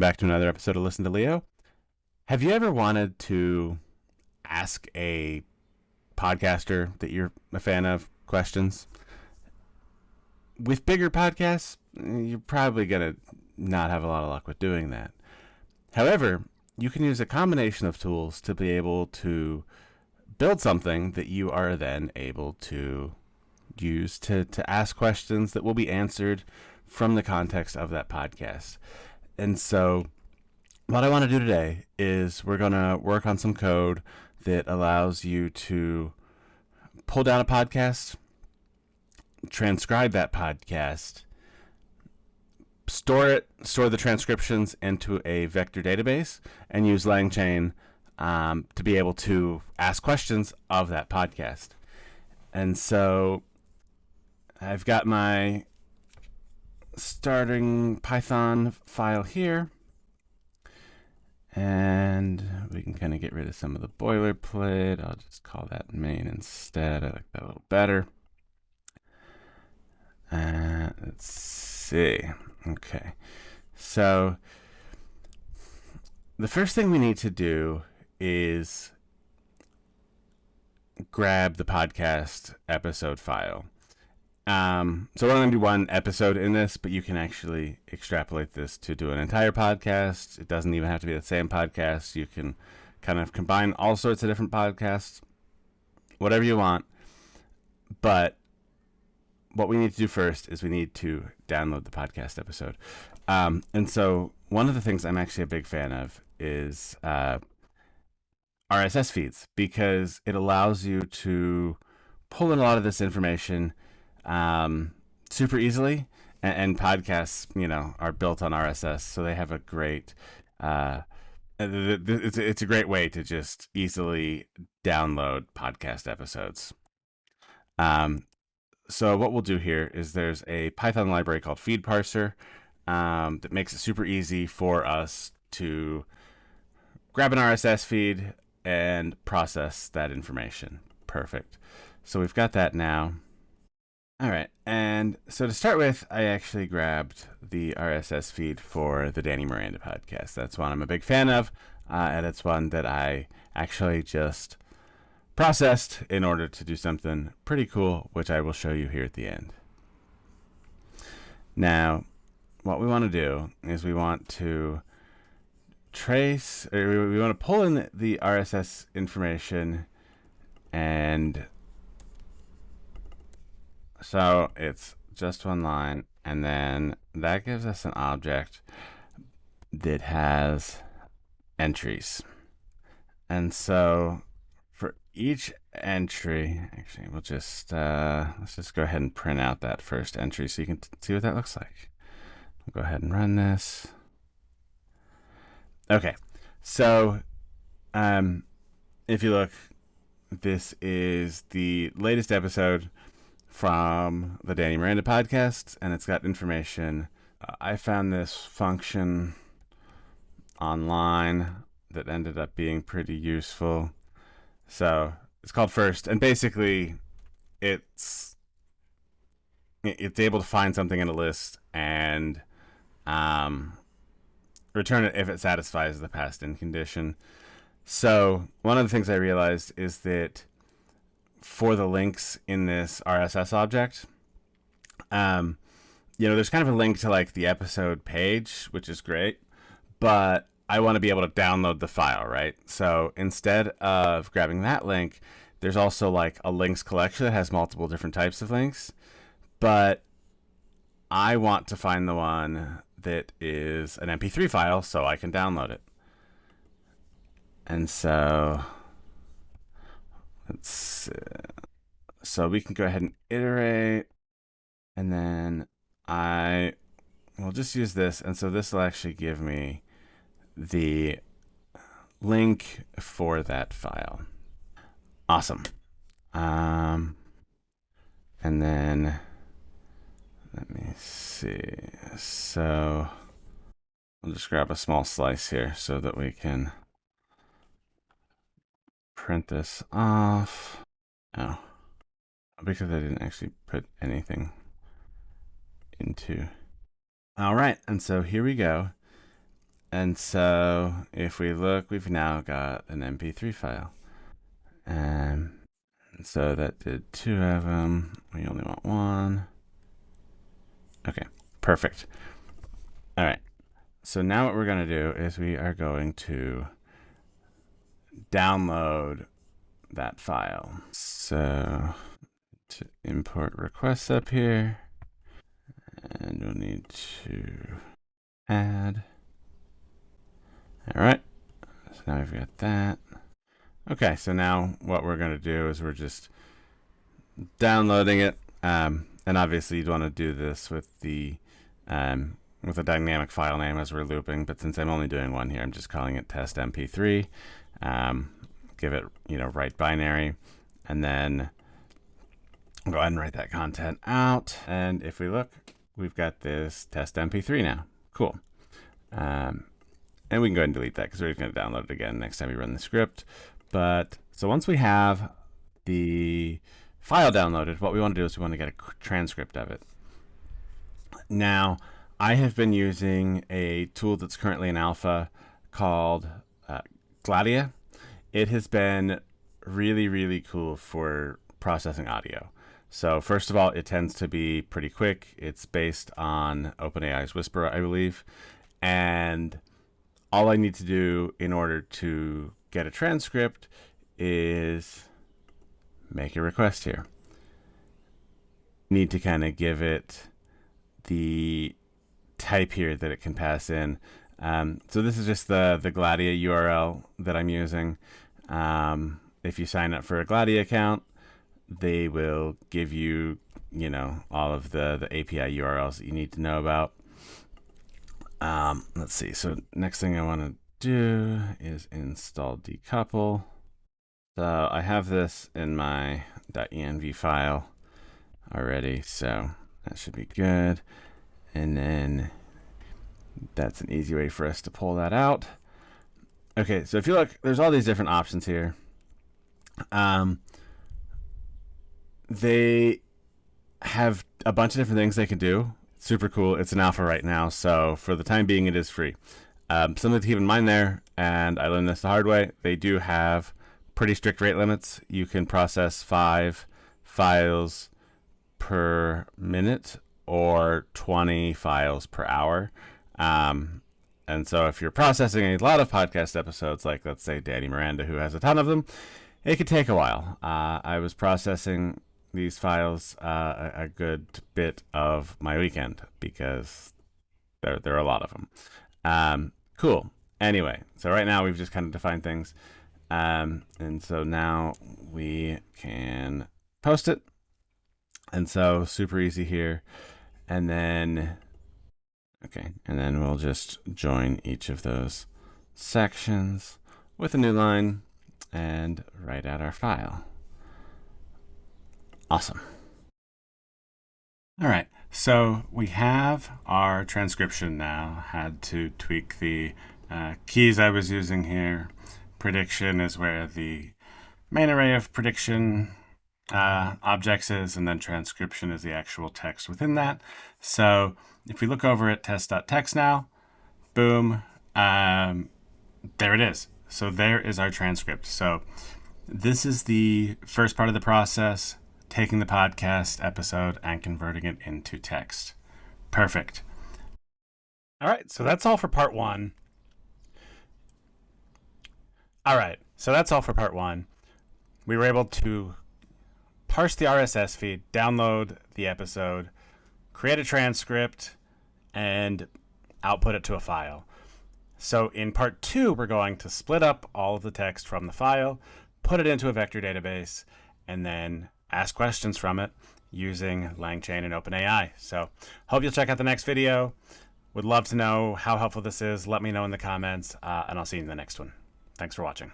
back to another episode of Listen to Leo. Have you ever wanted to ask a podcaster that you're a fan of questions? With bigger podcasts, you're probably going to not have a lot of luck with doing that. However, you can use a combination of tools to be able to build something that you are then able to use to ask questions that will be answered from the context of that podcast. And so what I want to do today is we're going to work on some code that allows you to pull down a podcast, transcribe that podcast, store the transcriptions into a vector database, and use LangChain to be able to ask questions of that podcast. And so I've got my starting Python file here, and we can kind of get rid of some of the boilerplate. I'll just call that main instead. I like that a little better. Let's see. Okay, so the first thing we need to do is grab the podcast episode file. So we're only going to do one episode in this, but you can actually extrapolate this to do an entire podcast. It doesn't even have to be the same podcast. You can kind of combine all sorts of different podcasts, whatever you want. But what we need to do first is we need to download the podcast episode. And so one of the things I'm actually a big fan of is RSS feeds, because it allows you to pull in a lot of this information super easily, and podcasts, are built on RSS, so they have a great, it's a great way to just easily download podcast episodes. So what we'll do here is there's a Python library called Feed Parser that makes it super easy for us to grab an RSS feed and process that information. Perfect. So we've got that now. All right, and so to start with, I actually grabbed the RSS feed for the Danny Miranda podcast. That's one I'm a big fan of, and it's one that I actually just processed in order to do something pretty cool, which I will show you here at the end. Now, what we want to do is we want to we want to pull in the RSS information, and so it's just one line, and then that gives us an object that has entries. And so for each entry, actually, we'll just let's just go ahead and print out that first entry so you can see what that looks like. We'll go ahead and run this. Okay, so if you look, this is the latest episode from the Danny Miranda podcast, and it's got information. I found this function online that ended up being pretty useful. So it's called first, and basically it's able to find something in a list and return it if it satisfies the past in condition. So one of the things I realized is that for the links in this RSS object, there's kind of a link to like the episode page, which is great, but I want to be able to download the file, right? So instead of grabbing that link, there's also like a links collection that has multiple different types of links, but I want to find the one that is an MP3 file so I can download it. And so so we can go ahead and iterate, and then I will just use this, and so this will actually give me the link for that file. Awesome. And then let me see. So I'll just grab a small slice here so that we can print this off. Oh, because I didn't actually put anything into. All right, and so here we go. And so if we look, we've now got an MP3 file. And so that did 2 of them. We only want 1. Okay, perfect. All right. So now what we're going to do is we are going to download that file. So to import requests up here, and we'll need to add. All right. So now we've got that. Okay, so now what we're going to do is we're just downloading it. And obviously you'd want to do this with a dynamic file name as we're looping, but since I'm only doing one here, I'm just calling it test mp3. Give it, right binary, and then go ahead and write that content out. And if we look, we've got this test mp3 now. Cool. And we can go ahead and delete that because we're just going to download it again next time we run the script. But so once we have the file downloaded, what we want to do is we want to get a transcript of it. Now, I have been using a tool that's currently in alpha called Gladia. It has been really, really cool for processing audio. So first of all, it tends to be pretty quick. It's based on OpenAI's Whisper, I believe. And all I need to do in order to get a transcript is make a request here. Need to kind of give it the type here that it can pass in. So this is just the Gladia URL that I'm using. If you sign up for a Gladia account, they will give you, all of the API URLs that you need to know about. Let's see. So next thing I want to do is install decouple. So I have this in my .env file already, so that should be good. And then that's an easy way for us to pull that out. Okay, so if you look, there's all these different options here. They have a bunch of different things they can do. Super cool. It's an alpha right now, so for the time being, it is free. Something to keep in mind there, and I learned this the hard way, they do have pretty strict rate limits. You can process 5 files per minute or 20 files per hour. And so if you're processing a lot of podcast episodes, like let's say Danny Miranda, who has a ton of them, it could take a while. I was processing these files a good bit of my weekend because there are a lot of them. Cool. Anyway, so right now we've just kind of defined things. And so now we can post it. And so super easy here. And then, okay, and then we'll just join each of those sections with a new line and write out our file. Awesome. All right, so we have our transcription now. Had to tweak the keys I was using here. Prediction is where the main array of prediction objects is, and then transcription is the actual text within that. So if we look over at test.txt now, boom, there it is. So there is our transcript. So this is the first part of the process, taking the podcast episode and converting it into text. Perfect. All right, so that's all for part one. All right, so that's all for part one. We were able to parse the RSS feed, download the episode, create a transcript, and output it to a file. So in part two, we're going to split up all of the text from the file, put it into a vector database, and then ask questions from it using LangChain and OpenAI. So hope you'll check out the next video. Would love to know how helpful this is. Let me know in the comments, and I'll see you in the next one. Thanks for watching.